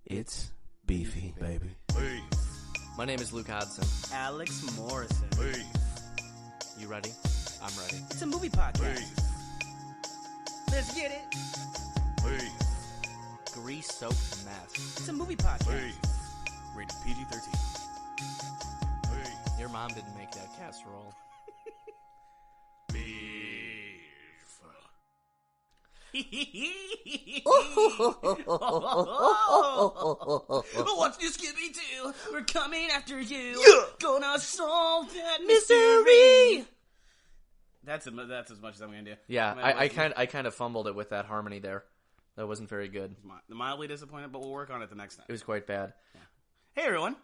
It's beefy, baby. Hey. My name is Luke Hodson. Alex Morrison. Hey. You ready? I'm ready. It's a movie podcast. Hey. Let's get it. Hey. Grease-soaked mess. It's a movie podcast. Hey. Rated PG-13. Hey. Your mom didn't make that casserole. Beef. What's this Scooby-Doo? We're coming after you. Yeah. Gonna solve that mystery. That's as much as I'm gonna do. Yeah, I'm I kind of fumbled it with that harmony there. That wasn't very good. mildly disappointed, but we'll work on it the next time. It was quite bad. Hey everyone,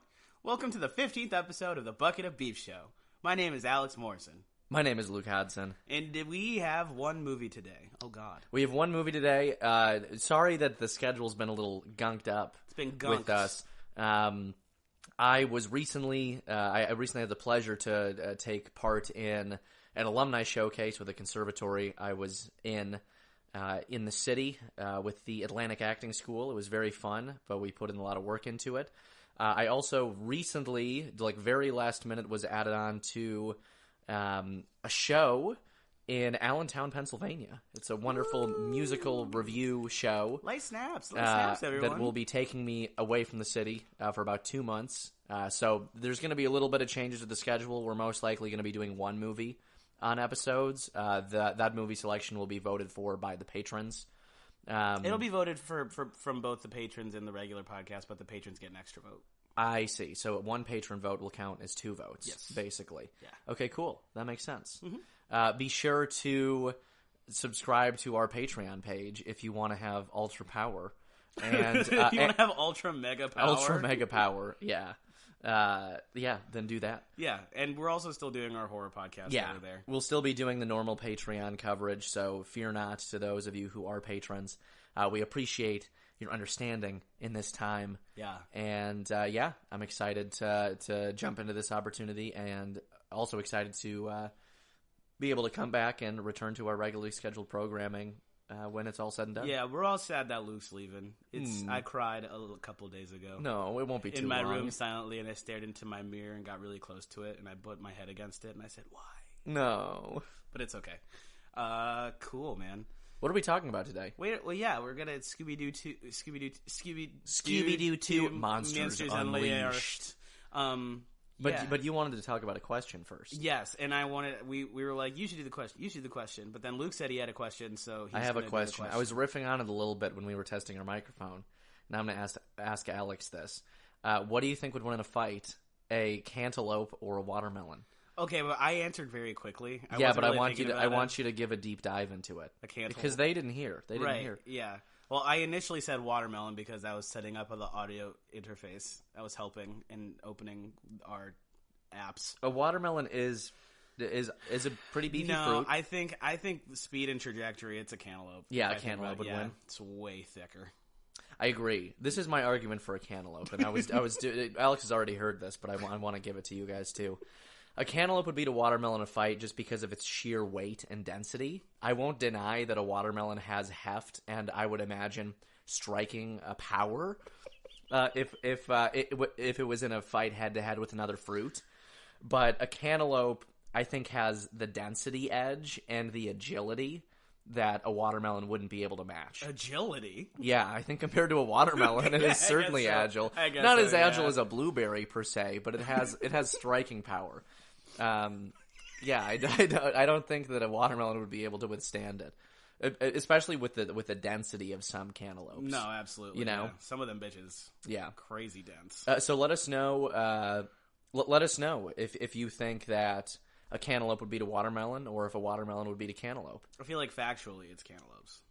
welcome to the 15th episode of the Bucket of Beef Show. My name is Alex Morrison, My name is Luke Hodson. and we have one movie today. Oh God, We have one movie today. Sorry that the schedule's been a little gunked up it's been gunked. with us. I recently had the pleasure to take part in an alumni showcase with a conservatory I was in the city with the Atlantic Acting School. It was very fun, but we put in a lot of work into it. I also recently, like very last minute, was added on to a show in Allentown, Pennsylvania. It's a wonderful musical review show Light snaps, everyone. that will be taking me away from the city for about 2 months. So there's going to be a little bit of changes to the schedule. We're most likely going to be doing one movie on episodes. That movie selection will be voted for by the patrons. It'll be voted from both the patrons and the regular podcast, but the patrons get an extra vote. I see. So one patron vote will count as 2 votes, Yes. basically. Yeah. Okay, cool. That makes sense. Be sure to subscribe to our Patreon page if you want to have ultra power. And you want to have ultra mega power? ultra mega power, yeah. Then do that. Yeah, and we're also still doing our horror podcast over there. We'll still be doing the normal Patreon coverage, so fear not to those of you who are patrons. We appreciate your understanding in this time. Yeah. And, I'm excited to jump into this opportunity, and also excited to be able to come back and return to our regularly scheduled programming when it's all said and done. Yeah, we're all sad that Luke's leaving. I cried a couple of days ago. No, it won't be too in my long. room silently, and I stared into my mirror and got really close to it, and I put my head against it, and I said, "Why?" No. But it's okay. Cool, man. What are we talking about today? We're gonna Scooby-Doo 2 Monsters Unleashed. But you wanted to talk about a question first. Yes, and we were like, you should do the question. But then Luke said he had a question, so I have a question. I was riffing on it a little bit when we were testing our microphone. Now I'm going to ask Alex this. What do you think would win in a fight, a cantaloupe or a watermelon? Okay, but I answered very quickly. I want you to give a deep dive into it. A cantaloupe. Because they didn't hear. Right, yeah. Well, I initially said watermelon because I was setting up the audio interface. I was helping in opening our apps. A watermelon is a pretty beefy fruit. No, I think the speed and trajectory, it's a cantaloupe. Yeah, a cantaloupe would win. It's way thicker. I agree. This is my argument for a cantaloupe, and Alex has already heard this, but I want to give it to you guys too. A cantaloupe would beat a watermelon in a fight just because of its sheer weight and density. I won't deny that a watermelon has heft, and I would imagine striking a power if it was in a fight head-to-head with another fruit. But a cantaloupe, I think, has the density edge and the agility that a watermelon wouldn't be able to match. Agility? Yeah, I think compared to a watermelon, it is certainly agile. Not as agile as a blueberry per se, but it has striking power. I don't think that a watermelon would be able to withstand it, especially with the density of some cantaloupes. No, absolutely. You know, some of them bitches. Yeah, crazy dense. So let us know. Let us know if you think that a cantaloupe would beat a watermelon, or if a watermelon would beat a cantaloupe. I feel like factually, it's cantaloupes.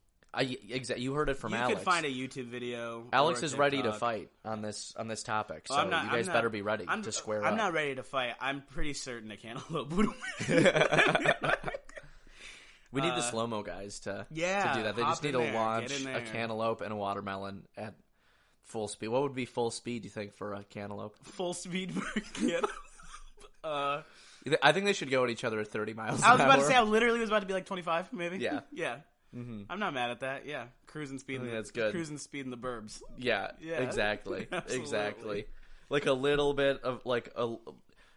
You heard it from Alex. You could find a YouTube video. Alex is ready to fight on this topic, so you guys better be ready to square up. I'm not ready to fight. I'm pretty certain a cantaloupe would win. We need the slow-mo guys to do that. They just need to launch a cantaloupe and a watermelon at full speed. What would be full speed, do you think, for a cantaloupe? Full speed for a cantaloupe? I think they should go at each other at 30 miles an hour. I was about to say, I literally was about to be like 25, maybe. Yeah. Yeah. I'm not mad at that. Yeah, cruising speed. That's good. Cruising speed in the burbs. Yeah, Yeah. exactly. Absolutely. Exactly. Like a little bit of like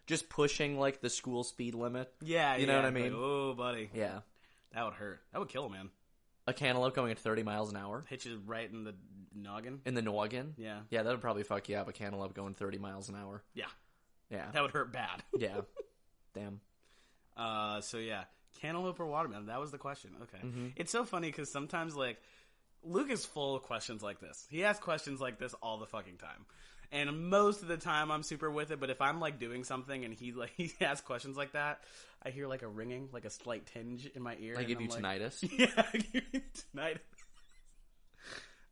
just pushing like the school speed limit. Yeah, You know what I mean? Like, oh, buddy, Yeah. that would hurt. That would kill a man. A cantaloupe going at 30 miles an hour Hit you right in the noggin. in the noggin. Yeah, Yeah, that would probably fuck you up. A cantaloupe going 30 miles an hour. yeah, Yeah. that would hurt bad. Yeah. Damn. So yeah, cantaloupe or watermelon? That was the question. Okay, Mm-hmm. it's so funny because sometimes like Luke is full of questions like this. He asks questions like this all the fucking time, and most of the time I'm super with it. But if I'm like doing something and he asks questions like that, I hear like a ringing, like a slight tinge in my ear. I and give I'm you like, tinnitus. Yeah, I give you tinnitus.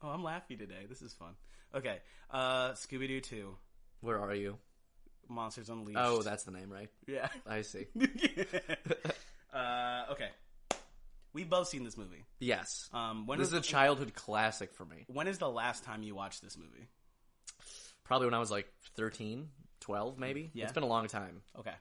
Oh, I'm laughy today. This is fun. Okay, Scooby-Doo 2, Where are you? Monsters Unleashed. Oh, that's the name, right? yeah. I see. Okay. We've both seen this movie. Yes. When This is a childhood classic for me. When is the last time you watched this movie? Probably when I was like 13, 12 maybe. Yeah. It's been a long time. Okay.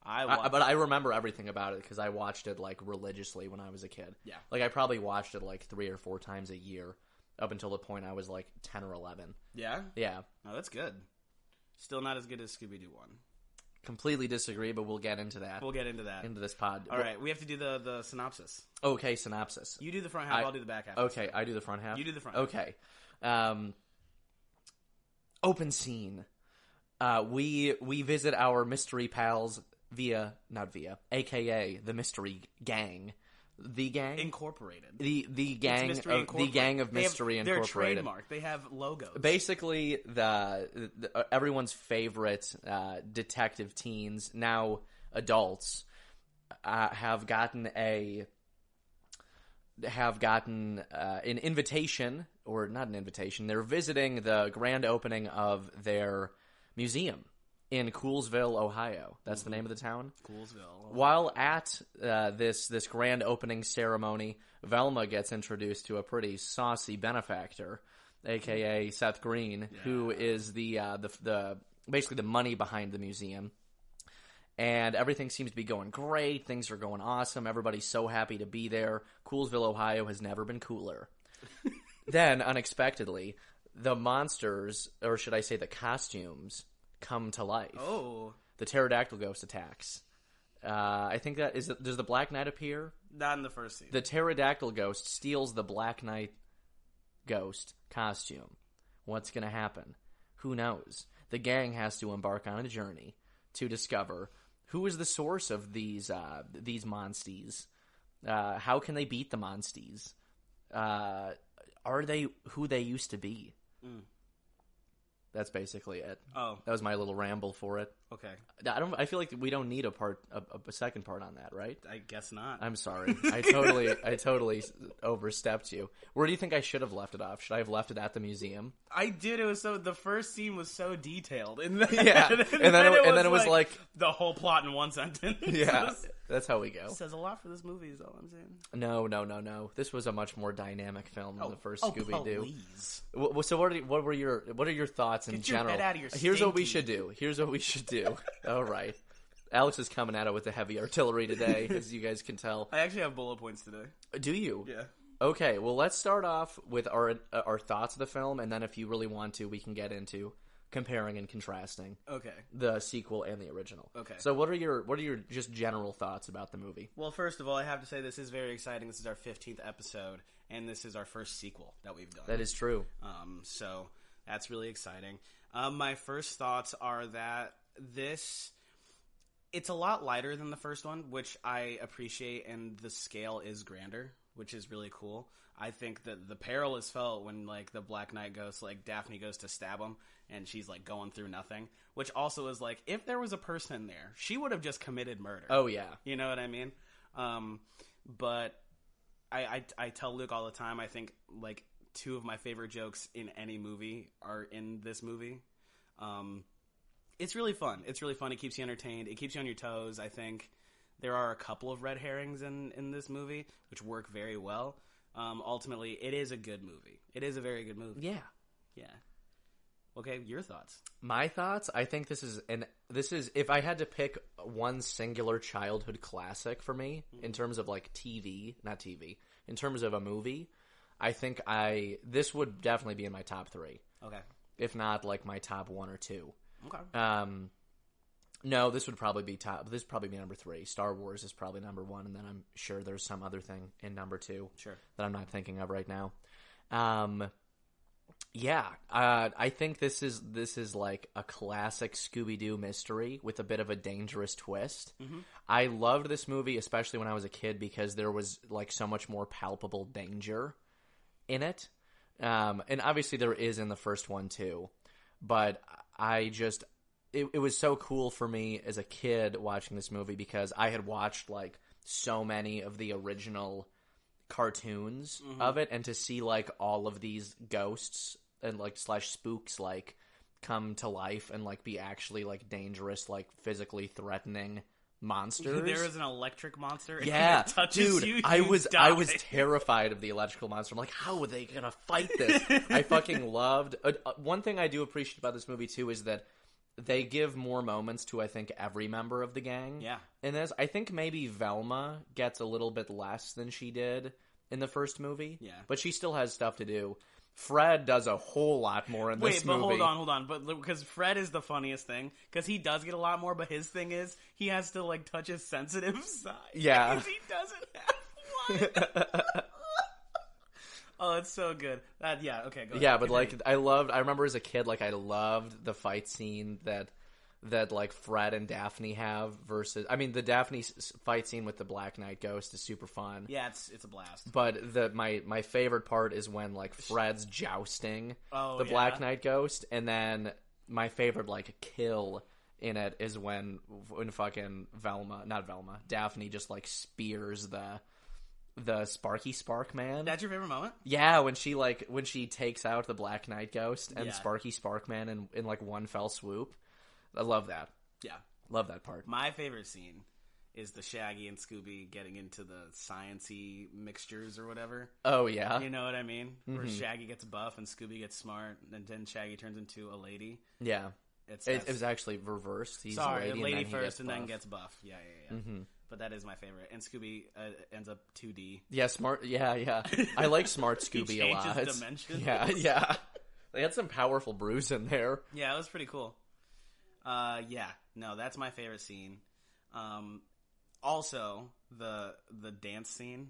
But I remember everything about it because I watched it like religiously when I was a kid. Yeah. Like I probably watched it like 3 or 4 times a year up until the point I was like 10 or 11. Yeah? Yeah. Oh, that's good. Still not as good as Scooby-Doo 1. Completely disagree, but we'll get into that. We'll get into that. into this pod. All right, we have to do the synopsis. Okay, synopsis. You do the front half, I'll do the back half. Okay, I do the front half. You do the front half. Okay. Open scene. We visit our mystery pals AKA the mystery gang. The gang? Incorporated. The gang Mystery of Incorporated. the gang of They have- mystery They're incorporated. trademarked. They have logos. Basically, the everyone's favorite detective teens, now adults, have gotten an invitation, or not an invitation. They're visiting the grand opening of their museum in Coolsville, Ohio. That's the name of the town. Coolsville. While at this grand opening ceremony, Velma gets introduced to a pretty saucy benefactor, aka Seth Green, who is the basically the money behind the museum. And everything seems to be going great. Things are going awesome. Everybody's so happy to be there. Coolsville, Ohio has never been cooler. Then, unexpectedly, the monsters, or should I say the costumes, come to life. Oh. The pterodactyl ghost attacks. I think that is. Does the Black Knight appear? Not in the first scene. The pterodactyl ghost steals the Black Knight ghost costume. What's going to happen? Who knows? The gang has to embark on a journey to discover who is the source of these monsties. How can they beat the monsties? Are they who they used to be? That's basically it. Oh. That was my little ramble for it. Okay. I feel like we don't need a second part on that, right? I guess not. I'm sorry. I totally overstepped you. Where do you think I should have left it off? Should I have left it at the museum? I did. It was the first scene was so detailed, and then, Yeah. And then it was like the whole plot in one sentence. yeah, that's how we go. Says a lot for this movie, is all I'm saying. No. This was a much more dynamic film than the first Scooby-Doo. Please. So what are your thoughts in Get your general? head out of your Here's what we stinky. should do. All right. Alex is coming at it with the heavy artillery today, as you guys can tell. I actually have bullet points today. Do you? Yeah. Okay, well, let's start off with our thoughts of the film, and then if you really want to, we can get into comparing and contrasting Okay. the sequel and the original. Okay. So what are your just general thoughts about the movie? Well, first of all, I have to say this is very exciting. This is our 15th episode, and this is our first sequel that we've done. That is true. So that's really exciting. My first thoughts are that it's a lot lighter than the first one, which I appreciate, and the scale is grander, which is really cool. I think that the peril is felt when, like, the Black Knight goes, like, Daphne goes to stab him, and she's, like, going through nothing, which also is, like, if there was a person there, she would have just committed murder. Oh, yeah. You know what I mean? But I tell Luke all the time, I think, like, 2 of my favorite jokes in any movie are in this movie. It's really fun. It's really fun. It keeps you entertained. It keeps you on your toes. I think there are a couple of red herrings in this movie, which work very well. Ultimately, it is a good movie. It is a very good movie. Yeah. Yeah. Okay, your thoughts? My thoughts, I think this is if I had to pick one singular childhood classic for me in terms of like not TV, in terms of a movie, I think this would definitely be in my top 3. Okay. If not, like, my top 1 or 2. Okay. No, this would probably be number 3. Star Wars is probably number 1, and then I'm sure there's some other thing in number 2 Sure. that I'm not thinking of right now. I think this is like a classic Scooby-Doo mystery with a bit of a dangerous twist. Mm-hmm. I loved this movie, especially when I was a kid, because there was like so much more palpable danger in it. And obviously there is in the first one too, but it was so cool for me as a kid watching this movie because I had watched like so many of the original cartoons of it, and to see like all of these ghosts and like / spooks like come to life and like be actually like dangerous, like physically threatening monsters. There is an electric monster. And Yeah, it touches dude, you, I you was die. terrified of the electrical monster. I'm like, how are they gonna fight this? I fucking loved. One thing I do appreciate about this movie too is that they give more moments to, I think, every member of the gang. Yeah. In this, I think maybe Velma gets a little bit less than she did in the first movie. Yeah. But she still has stuff to do. Fred does a whole lot more in this movie. Wait, but hold on. But because Fred is the funniest thing, because he does get a lot more, but his thing is he has to like touch his sensitive side. Yeah. Because he doesn't have one. Oh, it's so good. Okay, go ahead. Yeah, but like I remember as a kid, like I loved the fight scene that like Fred and Daphne have versus, I mean, the Daphne fight scene with the Black Knight Ghost is super fun. Yeah, it's a blast. But my favorite part is when like Fred's jousting the Black Knight Ghost, and my favorite like kill in it is when fucking Daphne just like spears the Sparky Spark Man. That's your favorite moment? Yeah, when she takes out the Black Knight Ghost and Yeah. Sparky Spark Man in like one fell swoop. I love that. Yeah. Love that part. My favorite scene is the Shaggy and Scooby getting into the science-y mixtures or whatever. Oh, yeah. You know what I mean? Where Shaggy gets buff and Scooby gets smart, and then Shaggy turns into a lady. Yeah. It It was actually reversed. He's sorry, a lady, lady and then first and then buff. gets buff. Yeah. But that is my favorite. And Scooby ends up 2D. Yeah, smart. Yeah. I like smart Scooby a lot. changes dimensions. Yeah. They had some powerful brews in there. Yeah, it was pretty cool. No, that's my favorite scene. Also, the dance scene,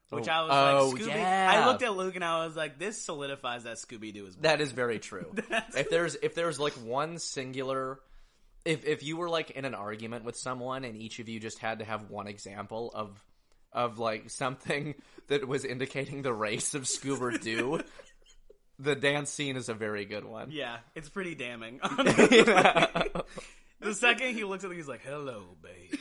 which I was like, Scooby. Yeah. I looked at Luke and I was like, this solidifies that Scooby-Doo is. That is very true. If there's like one singular, if you were like in an argument with someone and each of you just had to have one example of like something that was indicating the race of Scooby-Doo, the dance scene is a very good one. Yeah, it's pretty damning. The second he looks at me, he's like, "Hello, babe."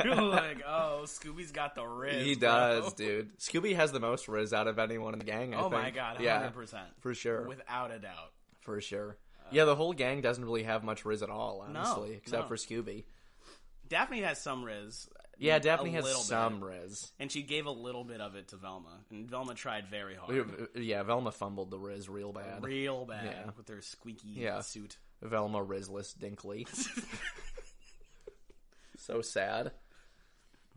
You're like, "Oh, Scooby's got the riz." He does, dude. Scooby has the most riz out of anyone in the gang, I think. My god, 100%. Yeah, for sure. Without a doubt. For sure. Yeah, the whole gang doesn't really have much riz at all, honestly, except for Scooby. Daphne has some riz. Yeah, Daphne a has little some bit. riz. And she gave a little bit of it to Velma. And Velma tried very hard. Yeah, Velma fumbled the riz real bad. Real bad. Yeah. With her squeaky suit. Velma Rizless Dinkley. So sad.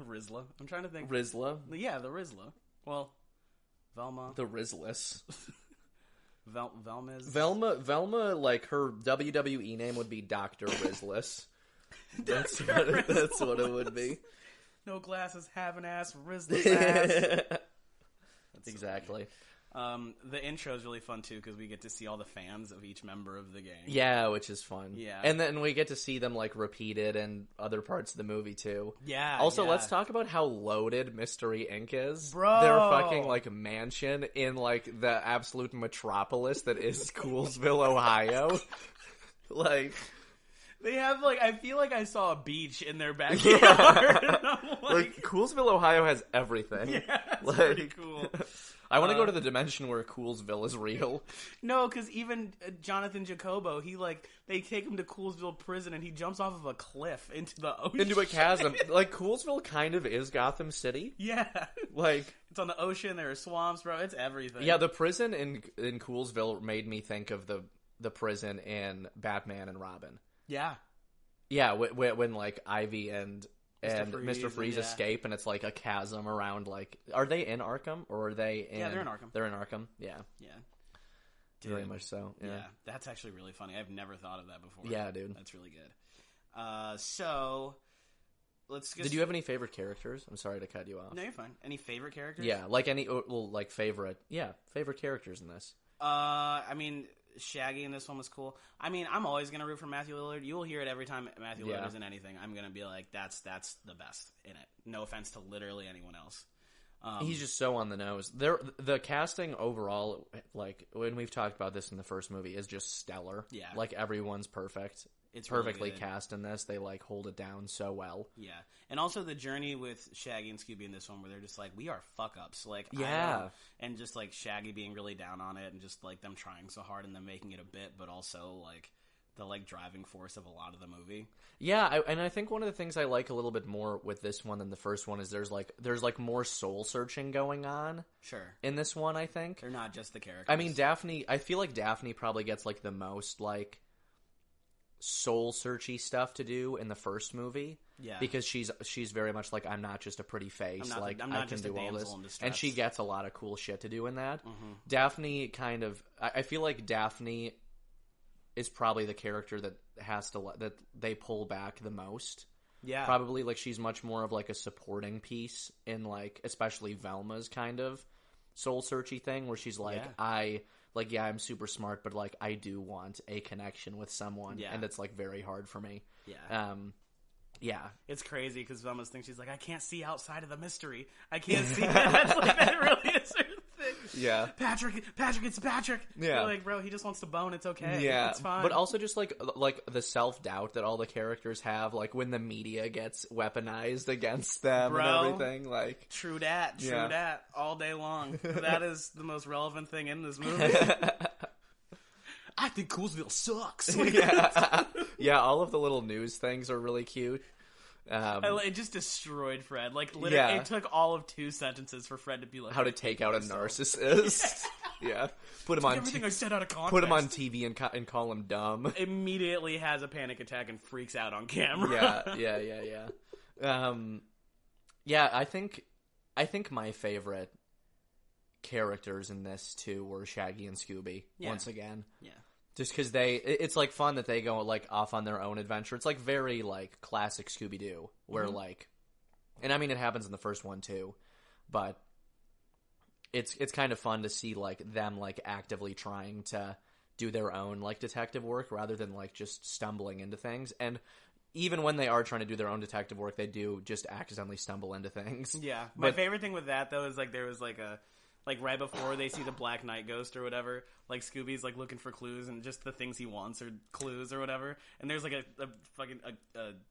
Rizla. I'm trying to think. Rizla. Yeah, the Rizla. Well, Velma. The Rizless. Velma's. Velma, like, her WWE name would be Dr. Rizless. That's what it would be. No glasses, have an ass, Rizless ass. Exactly. The intro is really fun too because we get to see all the fans of each member of the gang. Yeah, which is fun. Yeah, and then we get to see them like repeated in other parts of the movie too. Yeah. Also, let's talk about how loaded Mystery Inc. is. Bro, their fucking like mansion in like the absolute metropolis that is Coolsville, Ohio. Like. They have, like, I feel like I saw a beach in their backyard. And I'm like, Coolsville, Ohio has everything. Yeah, it's like, pretty cool. I want to go to the dimension where Coolsville is real. No, because even Jonathan Jacobo, they take him to Coolsville prison and he jumps off of a cliff into the ocean. Into a chasm. Like, Coolsville kind of is Gotham City. Yeah. Like, it's on the ocean, there are swamps, bro. It's everything. Yeah, the prison in Coolsville made me think of the prison in Batman and Robin. Yeah. Yeah, when like Ivy and and Freeze Mr. and- Freeze yeah. escape, and it's like a chasm around. Like, are they in Arkham or are they in? Yeah, they're in Arkham. They're in Arkham. Yeah, Yeah. very Dude. much so. Yeah. That's actually really funny. I've never thought of that before. Yeah, dude. That's really good. So let's get. Did you have any favorite characters? I'm sorry to cut you off. No, you're fine. Any favorite characters? Yeah, like any like favorite. Yeah, favorite characters in this. I mean, Shaggy in this one was cool. I mean, I'm always gonna root for Matthew Lillard. You will hear it every time Matthew Lillard is in anything. I'm gonna be like, that's the best in it. No offense to literally anyone else. He's just so on the nose. The casting overall, like when we've talked about this in the first movie, is just stellar. Yeah. Like everyone's perfect. It's really perfectly good. cast in this. They like hold it down so well. Yeah, and also the journey with Shaggy and Scooby in this one, where they're just like, we are fuck ups, like Yeah. and just like Shaggy being really down on it, and just like them trying so hard and them making it a bit, but also like the like driving force of a lot of the movie. Yeah, and I think one of the things I like a little bit more with this one than the first one is there's like more soul searching going on Sure, in this one. I think. they're not just the characters. I mean, Daphne. I feel like Daphne probably gets like the most like soul searchy stuff to do in the first movie. Yeah. because she's very much like, I'm not just a pretty face. I'm I not can just a do all damsel this, in distress. and she gets a lot of cool shit to do in that. Daphne kind of. I feel like Daphne is probably the character that that they pull back the most. Yeah, Probably like she's much more of like a supporting piece in like especially Velma's kind of soul searchy thing where she's like, Yeah. I'm super smart, but like I do want a connection with someone, Yeah. and it's like very hard for me. Yeah. Yeah. It's crazy because Velma's thing, she's like, I can't see outside of the mystery. I can't see that. Like, that really is her thing. Yeah. Patrick, it's Patrick. Yeah. You're like, bro, he just wants to bone. It's okay. Yeah, It's fine. but also just like the self doubt that all the characters have, like when the media gets weaponized against them Bro. and everything. Like, True dat, Yeah. dat, all day long. That is the most relevant thing in this movie. I think Coolsville sucks. yeah, all of the little news things are really cute. It just destroyed Fred. Like, literally, Yeah. it took all of 2 sentences for Fred to be like, How to take out a narcissist? Yeah, put him on everything I said out of context. put him on TV and call him dumb. Immediately has a panic attack and freaks out on camera. Yeah. Yeah, I think my favorite characters in this too were Shaggy and Scooby. Yeah. Once again, Yeah. just because it's like fun that they go like off on their own adventure. It's like very like classic Scooby-Doo, where like, and I mean it happens in the first one too, but it's kind of fun to see like them like actively trying to do their own like detective work rather than like just stumbling into things. And even when they are trying to do their own detective work, they do just accidentally stumble into things. Yeah. My But- favorite thing with that, though, is like there was like right before they see the Black Knight ghost or whatever, like Scooby's like looking for clues and just the things he wants or clues or whatever. And there's like a fucking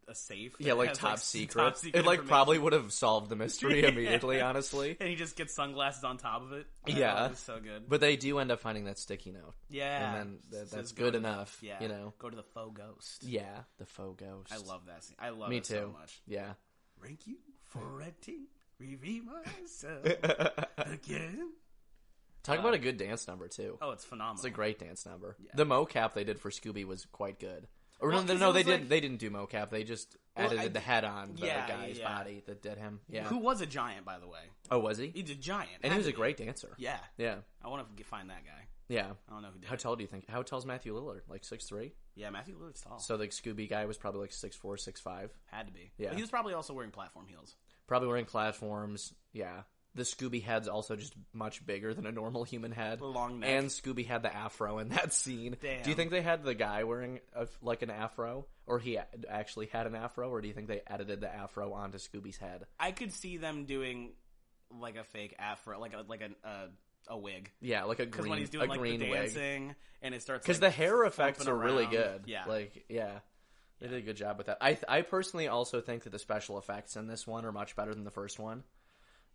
a safe. Yeah, that like has, top s- secret. top secret It like information. probably would have solved the mystery immediately, honestly. And he just gets sunglasses on top of it. Yeah. It was so good. But they do end up finding that sticky note. Yeah. And then Says that's go good to- enough, Yeah. you know. Go to the faux ghost. Yeah, the faux ghost. I love that scene. I love Me it too. so much. Yeah. Thank you for renting. Reveal myself again. Talk about a good dance number too. Oh, it's phenomenal. It's a great dance number. Yeah. The mocap they did for Scooby was quite good. Or Well, no, 'cause no, it they was didn't. like- They didn't do mocap. They just edited the head on the Yeah, guy's yeah. body that did him. Yeah. Who was a giant, by the way? Oh, was he? He's a giant. And he Had was to a be. great dancer. Yeah. Yeah. I want to find that guy. Yeah. I don't know who did How it. tall do you think? How tall's Matthew Lillard? Like 6'3"? Yeah, Matthew Lillard's tall. So the Scooby guy was probably like 6'4", 6'5". Had to be. Yeah. But he was probably also wearing platform heels. Probably wearing platforms. Yeah. The Scooby head's also just much bigger than a normal human head. The long neck. And Scooby had the afro in that scene. Damn. Do you think they had the guy wearing like an afro? Or he actually had an afro? Or do you think they edited the afro onto Scooby's head? I could see them doing like a fake afro, like a wig. Yeah, like a Because green, when he's doing a like green the wig. dancing and it starts Because like, the hair effects thumping are really around. good. Yeah. Like, yeah. They did a good job with that. I personally also think that the special effects in this one are much better than the first one.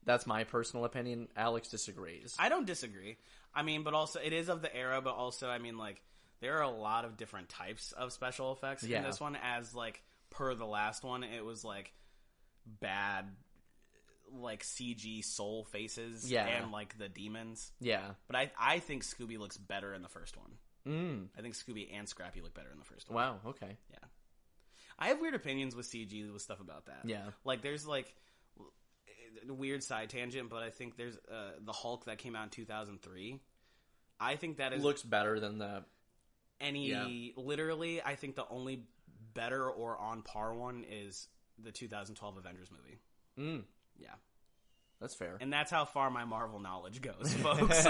That's my personal opinion. Alex disagrees. I don't disagree. I mean, but also it is of the era, but also I mean, like there are a lot of different types of special effects in Yeah. this one. As like per the last one, it was like bad, like CG soul faces, Yeah. and like the demons. Yeah. But I think Scooby looks better in the first one. Mm. I think Scooby and Scrappy look better in the first one. Wow, okay. Yeah. I have weird opinions with CG with stuff about that. Yeah. Like, there's, like, a weird side tangent, but I think there's the Hulk that came out in 2003. I think that is... Looks better than the... Literally, I think the only better or on par one is the 2012 Avengers movie. Yeah. That's fair. And that's how far my Marvel knowledge goes, folks.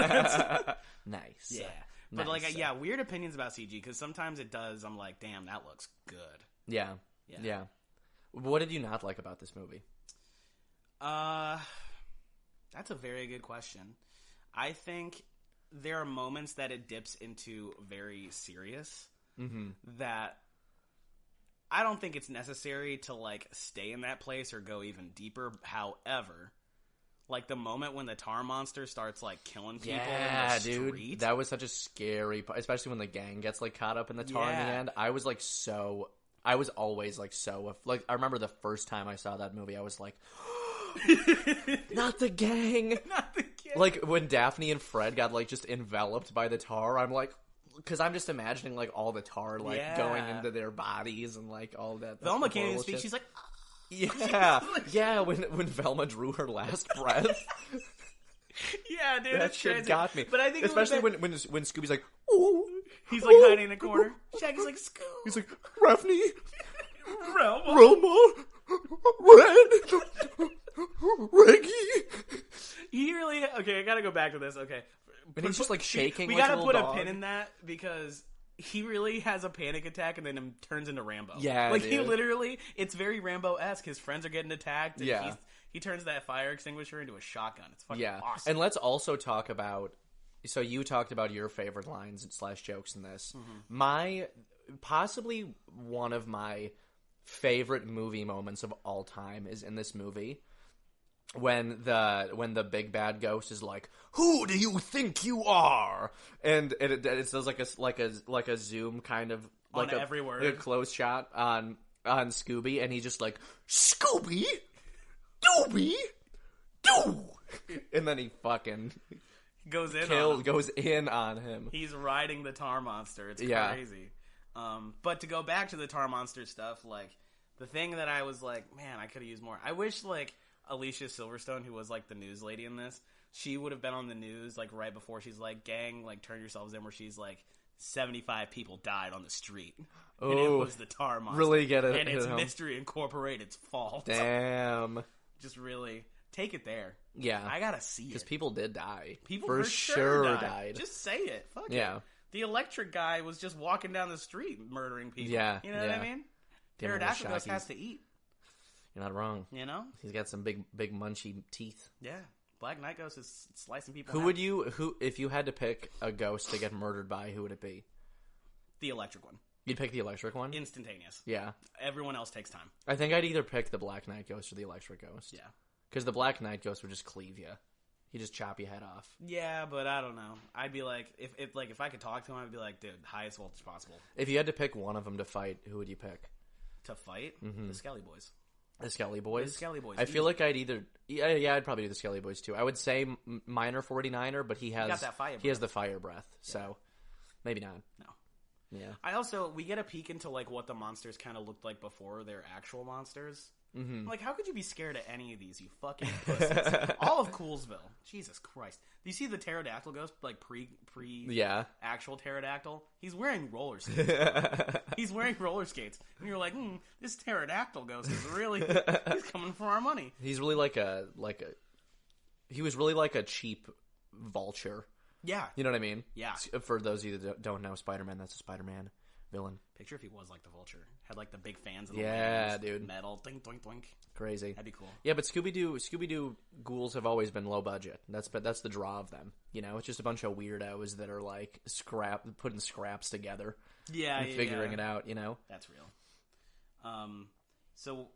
Nice. Yeah. But, weird opinions about CG, because sometimes it does, I'm like, damn, that looks good. Yeah. What did you not like about this movie? That's a very good question. I think there are moments that it dips into very serious that I don't think it's necessary to, like, stay in that place or go even deeper. However, like, the moment when the tar monster starts, like, killing people in the street. Dude, that was such a scary part, especially when the gang gets, like, caught up in the tar in the end. I was, like, I was always, like, like, I remember the first time I saw that movie, I was like, not the gang. Not the gang. Like, when Daphne and Fred got, like, just enveloped by the tar, I'm like, because I'm just imagining, like, all the tar, like, going into their bodies and, like, all that. Velma can't even speak. She's like... Yeah, when Velma drew her last breath. Yeah, dude, that shit crazy. got me. But I think especially when Scooby's like, ooh, he's like hiding in a corner. Shaggy's like, Scoob. He's like, Daphne, Relma, Red, Reggie. He really... Okay, I gotta go back to this. Okay. And he's just, like, shaking. We like gotta a put dog. a pin in that because he really has a panic attack and then turns into Rambo. Yeah, like, dude. he literally... It's very Rambo-esque. His friends are getting attacked. And he turns that fire extinguisher into a shotgun. It's fucking awesome. And let's also talk about... So you talked about your favorite lines / jokes in this. My... Possibly one of my favorite movie moments of all time is in this movie. When the big bad ghost is like, "Who do you think you are?" And it does like a zoom kind of like on every word, like a close shot on Scooby, and he's just like, "Scooby, Dooby, Doo," and then he fucking goes in on him. He's riding the tar monster. It's crazy. But to go back to the tar monster stuff, like, the thing that I was like, man, I could have used more. I wish, like, Alicia Silverstone, who was, like, the news lady in this, she would have been on the news, like, right before she's like, gang, like, turn yourselves in, where she's like, 75 people died on the street. Oh, and it was the tar monster. Really get it. And it's Mystery Incorporated's fault. Damn. Just really take it there. Yeah. I gotta see it. Because people did die. People for sure died. Just say it. Fuck yeah. it. The electric guy was just walking down the street murdering people. Yeah. You know what I mean? Pterodactyl has to eat. You're not wrong. You know? He's got some big munchy teeth. Yeah. Black Knight Ghost is slicing people. If you had to pick a ghost to get murdered by, who would it be? The electric one. You'd pick the electric one? Instantaneous. Yeah. Everyone else takes time. I think I'd either pick the Black Knight Ghost or the electric ghost. Yeah. Because the Black Knight Ghost would just cleave you. He'd just chop your head off. Yeah, but I don't know. I'd be like, if I could talk to him, I'd be like, dude, highest voltage possible. If you had to pick one of them to fight, who would you pick? To fight? The Skelly Boys. The Skelly Boys? The Skelly Boys. I feel like I'd either... Yeah, I'd probably do the Skelly Boys too. I would say Minor 49er, but he has... got that fire breath. He has the fire breath, so maybe not. No. Yeah. We get a peek into, like, what the monsters kind of looked like before they're actual monsters. Mm-hmm. Like, how could you be scared of any of these, you fucking pussies? All of Coolsville. Jesus Christ. Do you see the pterodactyl ghost, like, pre actual pterodactyl? He's wearing roller skates. He's wearing roller skates. And you're like, this pterodactyl ghost is really... he's coming for our money. He's really he was really like a cheap vulture. Yeah. You know what I mean? Yeah. For those of you that don't know, Spider-Man, that's a Spider-Man villain. Picture if he was like the Vulture. Had like the big fans and the dude. Metal. Doink, doink, doink. Crazy. That'd be cool. Yeah, but Scooby-Doo ghouls have always been low budget. That's the draw of them. You know, it's just a bunch of weirdos that are like putting scraps together. Yeah, and figuring it out, you know? That's real. So...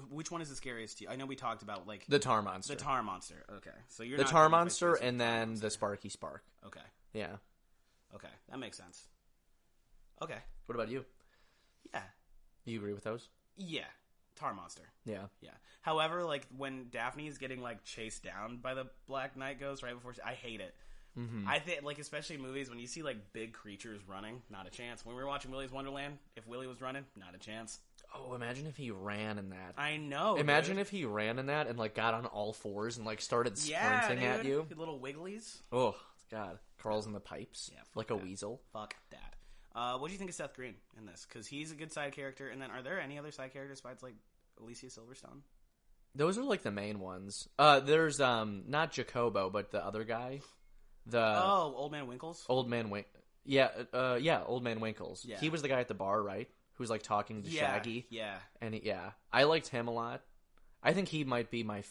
which one is the scariest to you? I know we talked about, like... The tar monster. The tar monster. Okay. So you're the not tar monster and then the Sparky Spark. Okay. Yeah. Okay. That makes sense. Okay. What about you? Yeah. You agree with those? Yeah. Tar monster. Yeah. Yeah. However, like, when Daphne is getting, like, chased down by the Black Knight Ghost right before I hate it. I think, like, especially in movies, when you see, like, big creatures running, not a chance. When we were watching Willy's Wonderland, if Willy was running, not a chance. Oh, imagine if he ran in that. I know, Imagine dude. if he ran in that and, like, got on all fours and, like, started sprinting at you. Little wigglies. Oh, God. Carl's in the pipes. Yeah, like a weasel. Fuck that. What do you think of Seth Green in this? Because he's a good side character. And then, are there any other side characters besides, like, Alicia Silverstone? Those are, like, the main ones. There's, not Jacobo, but the other guy. Old Man Winkles? Old Man Old Man Winkles. Yeah. He was the guy at the bar, right? Who's, like, talking to Shaggy. Yeah. And, I liked him a lot. I think he might be my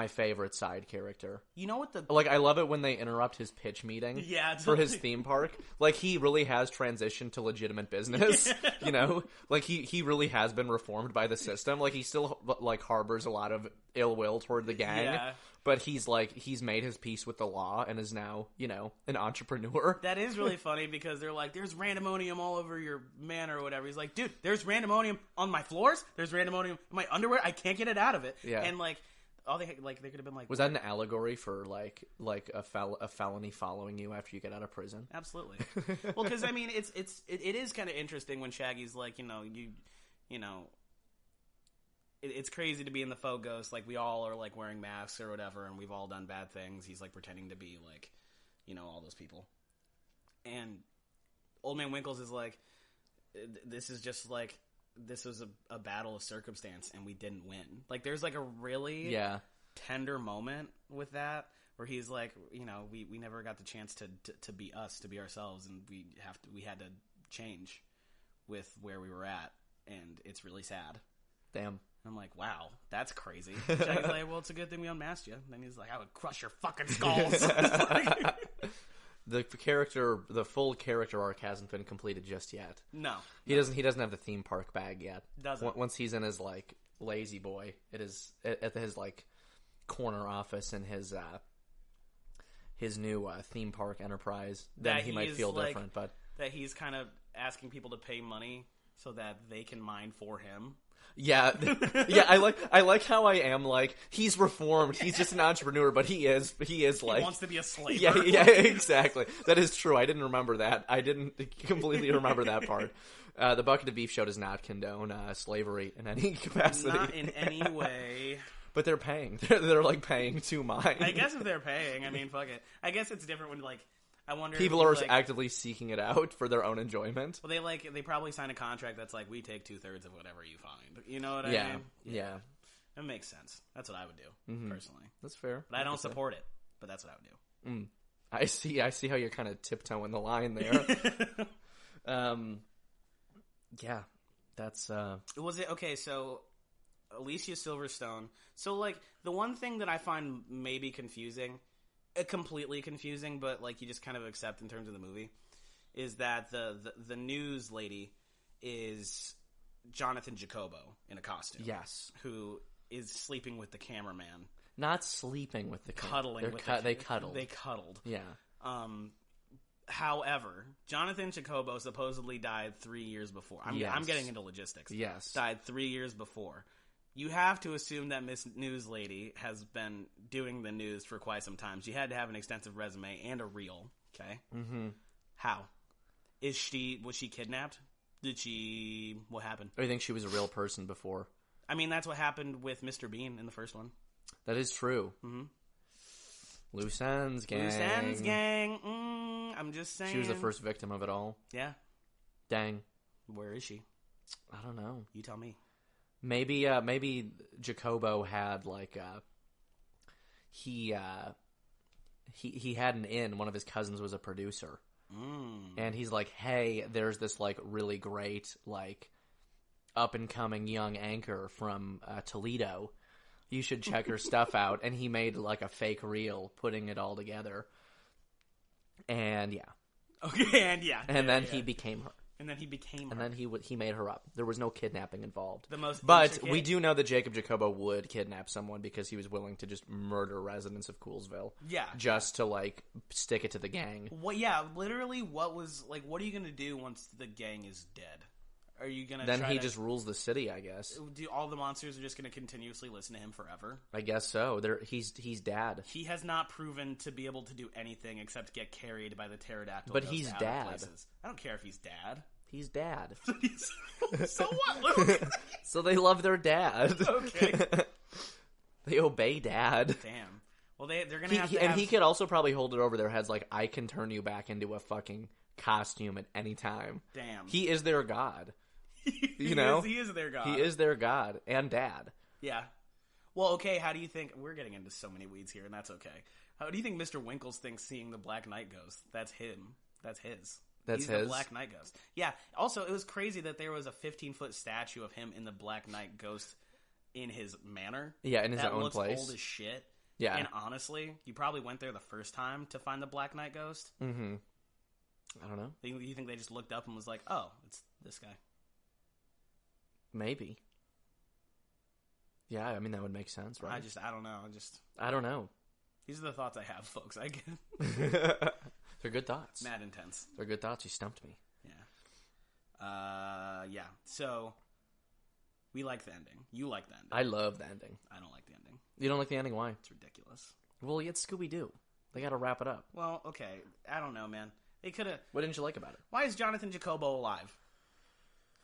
favorite side character. You know what the... Like, I love it when they interrupt his pitch meeting for his theme park. Like, he really has transitioned to legitimate business, you know? Like, he really has been reformed by the system. Like, he still, like, harbors a lot of ill will toward the gang. But he's made his peace with the law and is now, you know, an entrepreneur. That is really funny because they're like, there's randomonium all over your manor or whatever. He's like, dude, there's randomonium on my floors. There's randomonium in my underwear. I can't get it out of it. Yeah. And, like... they could have been like... Was that an allegory for, like a felony following you after you get out of prison? Absolutely. Well, because, I mean, it is kind of interesting when Shaggy's like, it's crazy to be in the faux ghost. Like, we all are, like, wearing masks or whatever, and we've all done bad things. He's, like, pretending to be, like, all those people. And Old Man Winkles is like, this is just, like... This was a battle of circumstance, and we didn't win. Like, there's, like, a really tender moment with that, where he's like, we never got the chance to be us, to be ourselves, and we had to change with where we were at, and it's really sad. Damn. I'm like, wow, that's crazy. Shaggy's like, well, it's a good thing we unmasked you. And then he's like, I would crush your fucking skulls. The full character arc hasn't been completed just yet. No. He doesn't have the theme park bag yet. Doesn't. Once he's in his, like, lazy boy, it is at his, like, corner office in his new theme park enterprise, then he might feel different, but that he's kind of asking people to pay money so that they can mine for him. Yeah, I like how I am, like, he's reformed, he's just an entrepreneur, but he is like... He wants to be a slave. Yeah, exactly. That is true. I didn't remember that. I didn't completely remember that part. The Bucket of Beef show does not condone slavery in any capacity. Not in any way. But they're paying. They're like, paying to mine. I guess if they're paying, I mean, fuck it. I guess it's different when, like... I wonder people are actively seeking it out for their own enjoyment. Well, they probably sign a contract that's like, we take 2/3 of whatever you find. You know what I mean? Yeah. It makes sense. That's what I would do, personally. That's fair. But I don't support it. But that's what I would do. I see how you're kind of tiptoeing the line there. Yeah. That's Was it okay, so Alicia Silverstone. So, like, the one thing that I find maybe confusing, completely confusing, but, like, you just kind of accept in terms of the movie, is that the news lady is Jonathan Jacobo in a costume. Yes. Who is sleeping with the cameraman. Not sleeping with the cuddling with they cuddled. They cuddled. Yeah. However, Jonathan Jacobo supposedly died 3 years before. I'm getting into logistics. Yes. Died 3 years before. You have to assume that Miss News Lady has been doing the news for quite some time. She had to have an extensive resume and a reel. Okay? Mm-hmm. How? Was she kidnapped? What happened? Or you think she was a real person before? I mean, that's what happened with Mr. Bean in the first one. That is true. Mm-hmm. Loose ends gang. Loose ends gang. I'm just saying. She was the first victim of it all. Yeah. Dang. Where is she? I don't know. You tell me. Maybe Jacobo had like he had an in. One of his cousins was a producer, and he's like, "Hey, there's this like really great like up and coming young anchor from Toledo. You should check her stuff out." And he made like a fake reel, putting it all together. And yeah, okay, and yeah, and then he became her. And then he became her. And then he made her up. There was no kidnapping involved. But we do know that Jacob Jacobo would kidnap someone because he was willing to just murder residents of Coolsville. Yeah. Just to, like, stick it to the gang. Well, yeah, literally what are you going to do once the gang is dead? Are you gonna? Then try he to, just rules the city, I guess. Do all the monsters are just gonna continuously listen to him forever? I guess so. He's dad. He has not proven to be able to do anything except get carried by the pterodactyl. But ghost he's out of dad. places. I don't care if he's dad. He's dad. So what, Luke? So they love their dad. Okay. They obey dad. Damn. Well, they're gonna have to. And he could also probably hold it over their heads like, I can turn you back into a fucking costume at any time. Damn. He is their god. He is their god. He is their god and dad. Yeah. Well, okay. How do you think we're getting into so many weeds here, and that's okay. How do you think Mr. Winkles thinks seeing the Black Knight ghost? That's him. That's his. That's He's his? the Black Knight ghost. Yeah. Also, it was crazy that there was a 15-foot statue of him in the Black Knight ghost in his manor. Yeah, in his that own looks place. Old as shit. Yeah. And honestly, you probably went there the first time to find the Black Knight ghost. Mm-hmm. I don't know. You think they just looked up and was like, "Oh, it's this guy." Maybe. Yeah, I mean that would make sense, right? I don't know. I don't know. These are the thoughts I have, folks. I get They're good thoughts. mad intense. They're good thoughts. You stumped me. Yeah. Yeah. So we like the ending. You like the ending. I love the ending. I don't like the ending. You don't like the ending? Why? It's ridiculous. Well, it's Scooby-Doo. They got to wrap it up. Well, okay. I don't know, man. They could have. What didn't you like about it? Why is Jonathan Jacobo alive?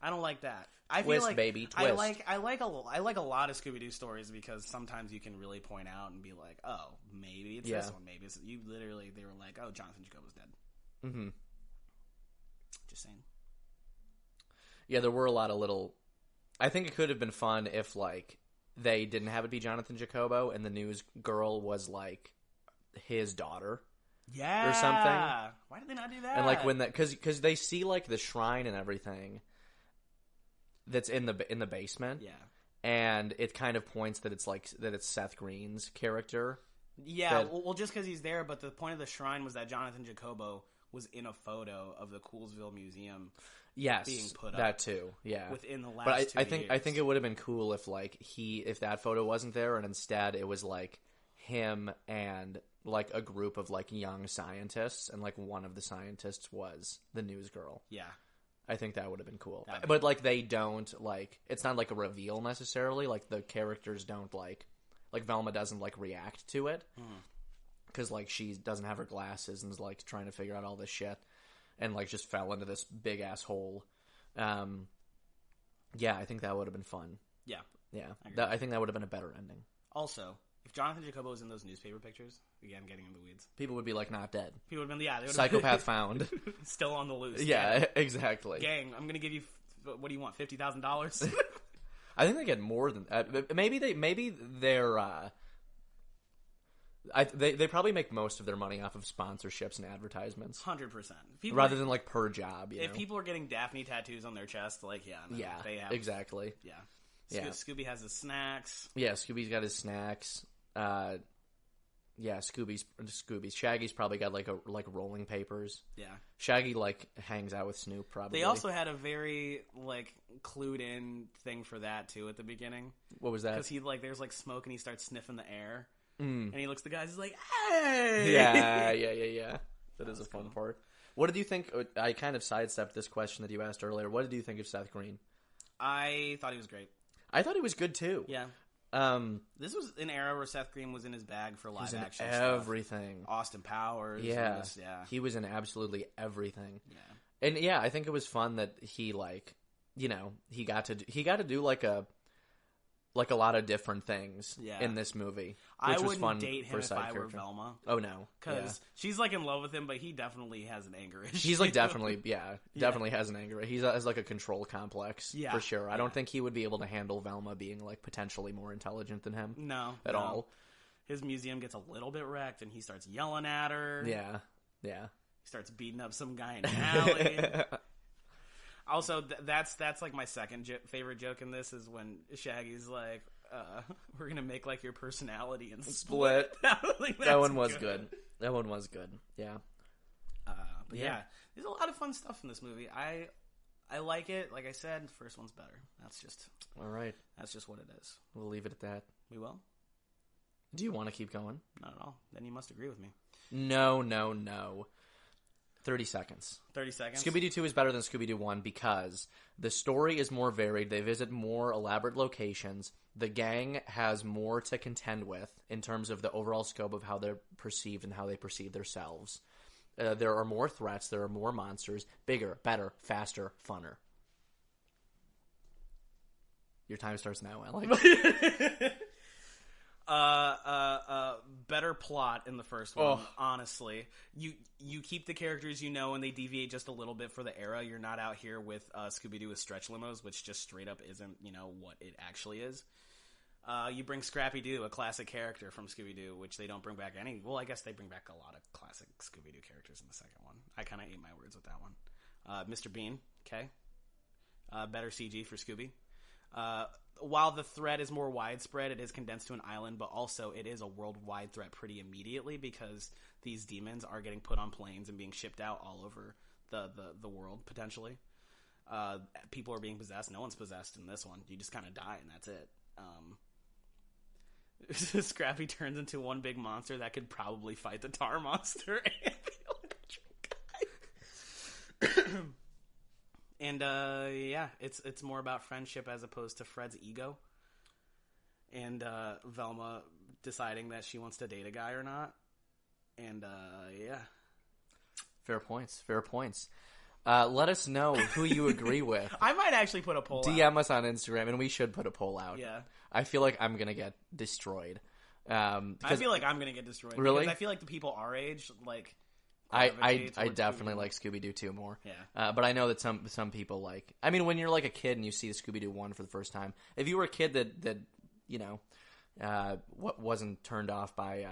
I don't like that. I Twist, feel like baby, twist. I like a lot of Scooby-Doo stories because sometimes you can really point out and be like, oh, maybe it's this one, maybe it's you. Literally, they were like, oh, Jonathan Jacobo's dead. Mm-hmm. Just saying. Yeah, there were a lot of little. I think it could have been fun if like they didn't have it be Jonathan Jacobo and the news girl was like his daughter. Yeah. Or something. Why did they not do that? And like when that because they see like the shrine and everything that's in the basement. Yeah. And it kind of points that it's Seth Green's character. Yeah, well, just because he's there, but the point of the shrine was that Jonathan Jacobo was in a photo of the Coolsville Museum. Yes, being put up that too. Yeah, within the last. But 2 years. I think it would have been cool if like if that photo wasn't there and instead it was like him and like a group of like young scientists and like one of the scientists was the news girl. Yeah. I think that would have been cool. That'd be But like they don't like it's not like a reveal necessarily. Like the characters don't like Velma doesn't like react to it because like she doesn't have her glasses and is like trying to figure out all this shit and like just fell into this big ass hole. Yeah, I think that would have been fun. Yeah. Yeah, I I think that would have been a better ending. Also, if Jonathan Jacobo was in those newspaper pictures, again, getting in the weeds, People would be like, not dead. people would have been, they would have Psychopath found. still on the loose. Yeah, exactly. Gang, I'm going to give you, what do you want, $50,000? I think they get more than that. Maybe they're. They probably make most of their money off of sponsorships and advertisements, 100%. rather than like per job. You if know? people are getting Daphne tattoos on their chest, like, yeah, no, Yeah, they have. exactly. Yeah. Yeah. Scooby has his snacks. Yeah, Scooby's got his snacks. Yeah, Scooby's Shaggy's probably got like rolling papers. Yeah. Shaggy like hangs out with Snoop probably. They also had a very like clued in thing for that too at the beginning. What was that? Because he like there's like smoke and he starts sniffing the air, and he looks at the guys. He's like, "Hey!" Yeah. That is a fun part. What did you think? I kind of sidestepped this question that you asked earlier. What did you think of Seth Green? I thought he was great. I thought he was good too. Yeah. This was an era where Seth Green was in his bag for live action everything. stuff. Austin Powers. Yeah. Yeah. He was in absolutely everything. Yeah. And yeah, I think it was fun that he like, you know, he got to do like a lot of different things in this movie. Which I was fun wouldn't date him for a if side I were character. Velma. Oh no, Because she's like in love with him, but he definitely has an anger issue. he's like definitely has an anger. He has like a control complex for sure. I don't think he would be able to handle Velma being like potentially more intelligent than him. No, at all. His museum gets a little bit wrecked, and he starts yelling at her. Yeah. He starts beating up some guy in an alley. Also, that's like my second favorite joke in this is when Shaggy's like, we're gonna make like your personality and split. That one was good. That one was good. Yeah. But yeah, there's a lot of fun stuff in this movie. I like it. Like I said, the first one's better. That's just all right. That's just what it is. We'll leave it at that. We will. Do you want to keep going? Not at all. Then you must agree with me. No. 30 seconds. 30 seconds? Scooby-Doo 2 is better than Scooby-Doo 1 because the story is more varied. They visit more elaborate locations. The gang has more to contend with in terms of the overall scope of how they're perceived and how they perceive themselves. There are more threats. There are more monsters. Bigger, better, faster, funner. Your time starts now, Alex. Better plot in the first one, honestly. You keep the characters you know, and they deviate just a little bit for the era. You're not out here with Scooby-Doo with stretch limos, which just straight up isn't, what it actually is. You bring Scrappy-Doo, a classic character from Scooby-Doo, which they don't bring back any. Well, I guess they bring back a lot of classic Scooby-Doo characters in the second one. I kind of ate my words with that one. Mr. Bean, okay. Better CG for Scooby. While the threat is more widespread, it is condensed to an island, but also it is a worldwide threat pretty immediately because these demons are getting put on planes and being shipped out all over the world, potentially. People are being possessed. No one's possessed in this one. You just kind of die, and that's it. Scrappy turns into one big monster that could probably fight the Tar Monster and the electric guy. And, it's more about friendship as opposed to Fred's ego. And, Velma deciding that she wants to date a guy or not. And, yeah. Fair points. Let us know who you agree with. I might actually put a poll out. DM us on Instagram, and we should put a poll out. Yeah. I feel like I'm going to get destroyed. I feel like I'm going to get destroyed. Really? Because I feel like the people our age, like... I definitely like Scooby-Doo 2 more. Yeah. But I know that some people like... I mean, when you're like a kid and you see the Scooby-Doo 1 for the first time, if you were a kid that wasn't turned off by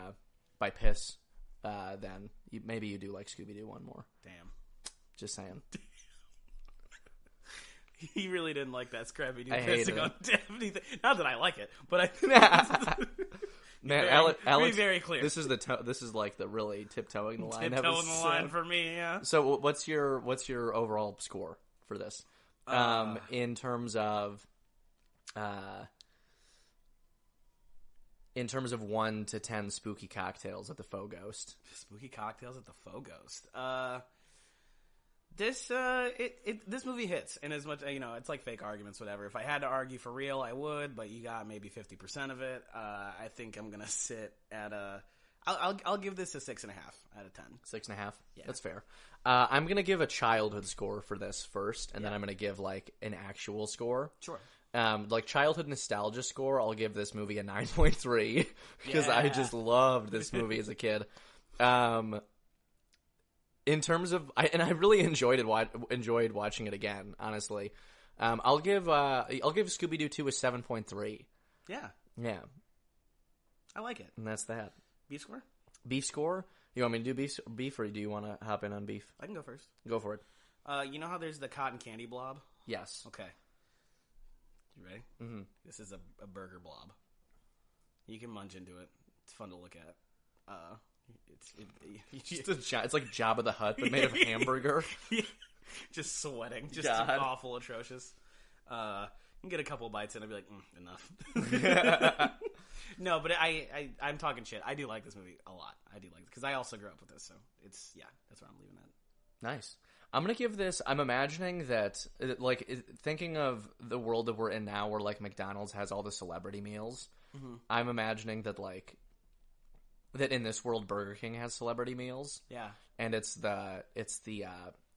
piss, then maybe you do like Scooby-Doo 1 more. Damn. Just saying. He really didn't like that Scrappy-Doo I hated pissing it. on Daphne. Not that I like it, but I... Man, Alex, very clear. This is this is like the really tiptoeing the line. Tiptoeing the line for me, yeah. So what's your overall score for this? In terms of 1 to 10 spooky cocktails at the Faux Ghost. Spooky cocktails at the Faux Ghost. This movie hits, and as much it's like fake arguments, whatever. If I had to argue for real, I would, but you got maybe 50% of it. I think I'm gonna sit at I'll give this a 6.5 out of 10. 6.5. Yeah. That's fair. I'm gonna give a childhood score for this first, and then I'm gonna give like an actual score. Sure. Like childhood nostalgia score, I'll give this movie a 9.3 because I just loved this movie as a kid. In terms of, I really enjoyed watching it again. Honestly, I'll give Scooby-Doo 2 a 7.3. Yeah, I like it. And that's that. Beef score? Beef score? You want me to do beef, or do you want to hop in on beef? I can go first. Go for it. You know how there's the cotton candy blob? Yes. Okay. You ready? Mm-hmm. This is a burger blob. You can munch into it. It's fun to look at. It's like Jabba the Hutt, but made of hamburger. Just sweating. Just God. awful, atrocious. You can get a couple bites in and I'll be like, enough. No, but I'm talking shit. I do like this movie a lot. I do like it because I also grew up with this, so that's where I'm leaving it. Nice. I'm gonna give this. I'm imagining that, thinking of the world that we're in now, where like McDonald's has all the celebrity meals. Mm-hmm. I'm imagining that that in this world, Burger King has celebrity meals. Yeah, and it's the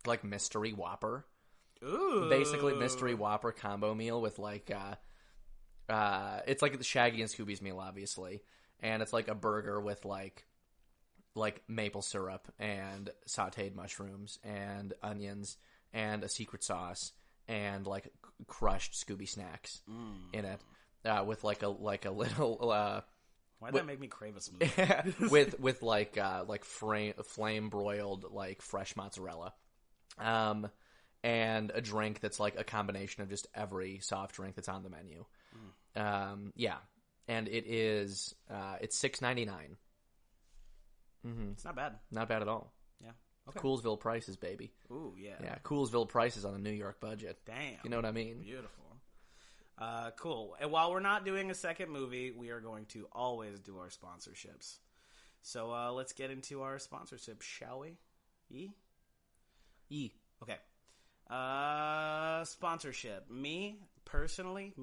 like mystery Whopper. Ooh, basically mystery Whopper combo meal with it's like the Shaggy and Scooby's meal, obviously, and it's like a burger with like maple syrup and sautéed mushrooms and onions and a secret sauce and like crushed Scooby snacks in it, with like a little. Why'd that make me crave a smoothie? with flame broiled like fresh mozzarella, and a drink that's like a combination of just every soft drink that's on the menu. Yeah, and it is it's $6.99. Mm-hmm. It's not bad. Not bad at all. Yeah. Okay. Coolsville prices, baby. Ooh, yeah. Yeah, Coolsville prices on a New York budget. Damn. You know what I mean? Beautiful. Cool. And while we're not doing a second movie, we are going to always do our sponsorships. So let's get into our sponsorship, shall we? E. Okay. Sponsorship. Me personally,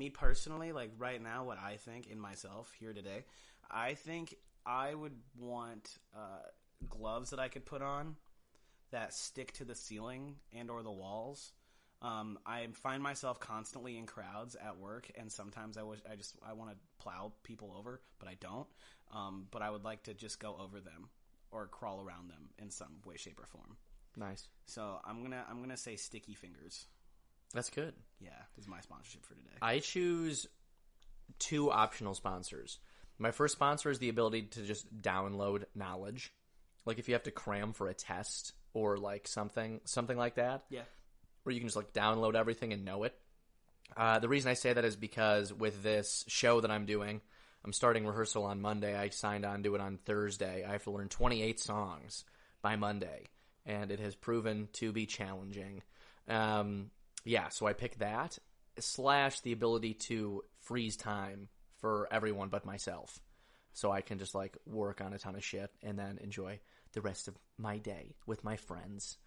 like right now, what I think in myself here today, I think I would want gloves that I could put on that stick to the ceiling and or the walls. I find myself constantly in crowds at work, and sometimes I want to plow people over, but I don't. But I would like to just go over them or crawl around them in some way, shape, or form. Nice. So I'm gonna say sticky fingers. That's good. Yeah, this is my sponsorship for today. I choose 2 optional sponsors. My first sponsor is the ability to just download knowledge. Like if you have to cram for a test or like something like that. Yeah. Where you can just like download everything and know it. The reason I say that is because with this show that I'm doing, I'm starting rehearsal on Monday. I signed on to it on Thursday. I have to learn 28 songs by Monday, and it has proven to be challenging. So I picked that, / the ability to freeze time for everyone but myself. So I can just like work on a ton of shit and then enjoy the rest of my day with my friends.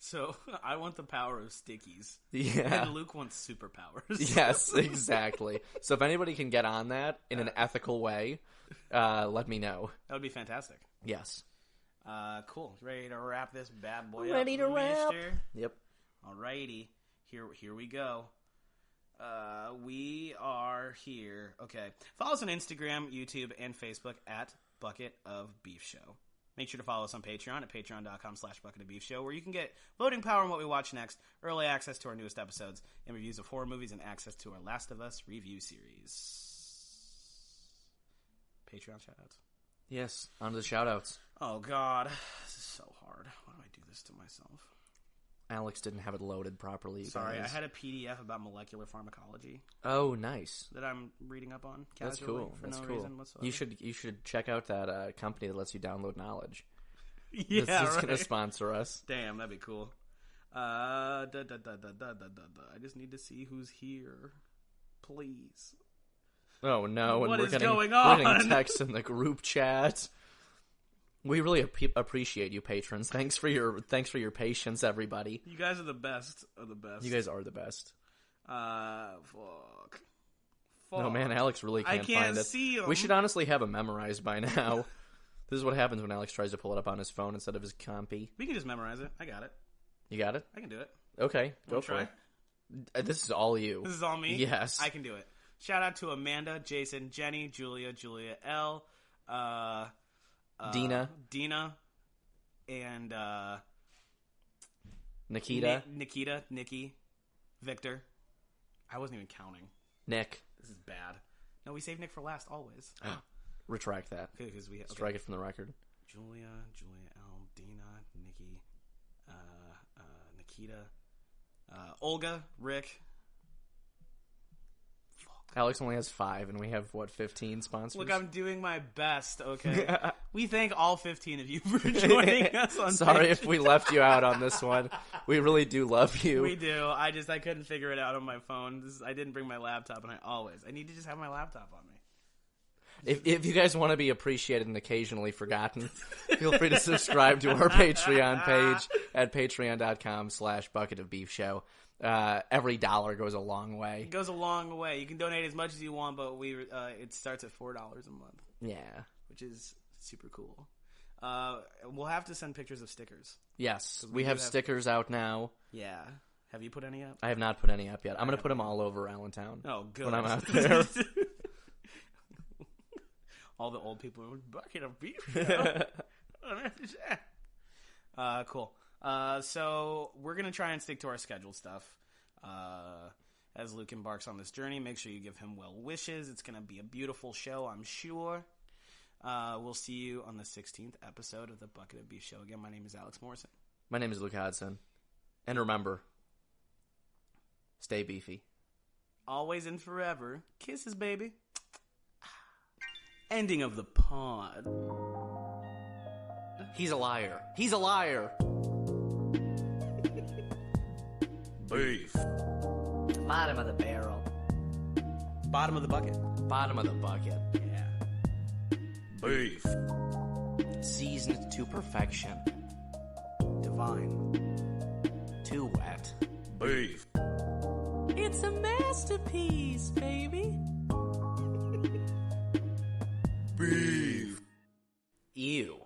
So I want the power of stickies. Yeah. And Luke wants superpowers. Yes, exactly. So if anybody can get on that in an ethical way, let me know. That would be fantastic. Yes. Cool. Ready to wrap this bad boy Ready up, to wrap. mister? Yep. Alrighty. Here we go. We are here. Okay. Follow us on Instagram, YouTube, and Facebook at Bucket of Beef Show. Make sure to follow us on Patreon at patreon.com/bucketofbeefshow, where you can get voting power on what we watch next, early access to our newest episodes, and reviews of horror movies, and access to our Last of Us review series. Patreon shoutouts. Yes. On to the shoutouts. Oh, God. This is so hard. Why do I do this to myself? Alex didn't have it loaded properly. Sorry, guys. I had a PDF about molecular pharmacology Oh, nice. that I'm reading up on. That's Casually, cool. For That's no cool. reason whatsoever. You should check out that company that lets you download knowledge. Yeah, It's right. gonna sponsor us. Damn, that'd be cool. I just need to see who's here. Please. Oh no! And What we're is getting, going We're getting on? texts in the group chat. We really appreciate you, patrons. Thanks for your patience, everybody. You guys are the best of the best. You guys are the best. Fuck. No man, Alex really I can't can't find it. see 'em. We should honestly have him memorized by now. This is what happens when Alex tries to pull it up on his phone instead of his compy. We can just memorize it. I got it. You got it? I can do it. Okay, go Wanna for try? it. This is all you. This is all me? Yes. I can do it. Shout out to Amanda, Jason, Jenny, Julia L, Dina, and Nikita, Nikki, Victor. I wasn't even counting. Nick. This is bad. No, we save Nick for last always. Retract that. Because we Strike it from the record. Julia L, Dina, Nikki, Nikita, Olga, Rick. Alex only has 5, and we have, 15 sponsors? Look, I'm doing my best, okay? We thank all 15 of you for joining us on Sorry Patreon. if we left you out on this one. We really do love you. We do. I couldn't figure it out on my phone. I didn't bring my laptop, and I need to just have my laptop on me. If you guys want to be appreciated and occasionally forgotten, feel free to subscribe to our Patreon page at patreon.com/bucketofbeefshow. Every dollar goes a long way. It goes a long way. You can donate as much as you want, but it starts at $4 a month. Yeah. Which is super cool. We'll have to send pictures of stickers. Yes, we have stickers out now. Yeah. Have you put any up? I have not put any up yet. I'm going to put them all over Allentown. Oh, good. When I'm out there. All the old people are bucket of beef. Cool. So we're going to try and stick to our scheduled stuff. As Luke embarks on this journey, make sure you give him well wishes. It's going to be a beautiful show, I'm sure. We'll see you on the 16th episode of the Bucket of Beef Show. Again, my name is Alex Morrison. My name is Luke Hodson. And remember, stay beefy. Always and forever. Kisses, baby. Ending of the pod. He's a liar. He's a liar. Beef. Bottom of the barrel. Bottom of the bucket. Bottom of the bucket. Yeah. Beef. Seasoned to perfection. Divine. fine. Too wet. Beef. It's a masterpiece, baby. Beef. Ew.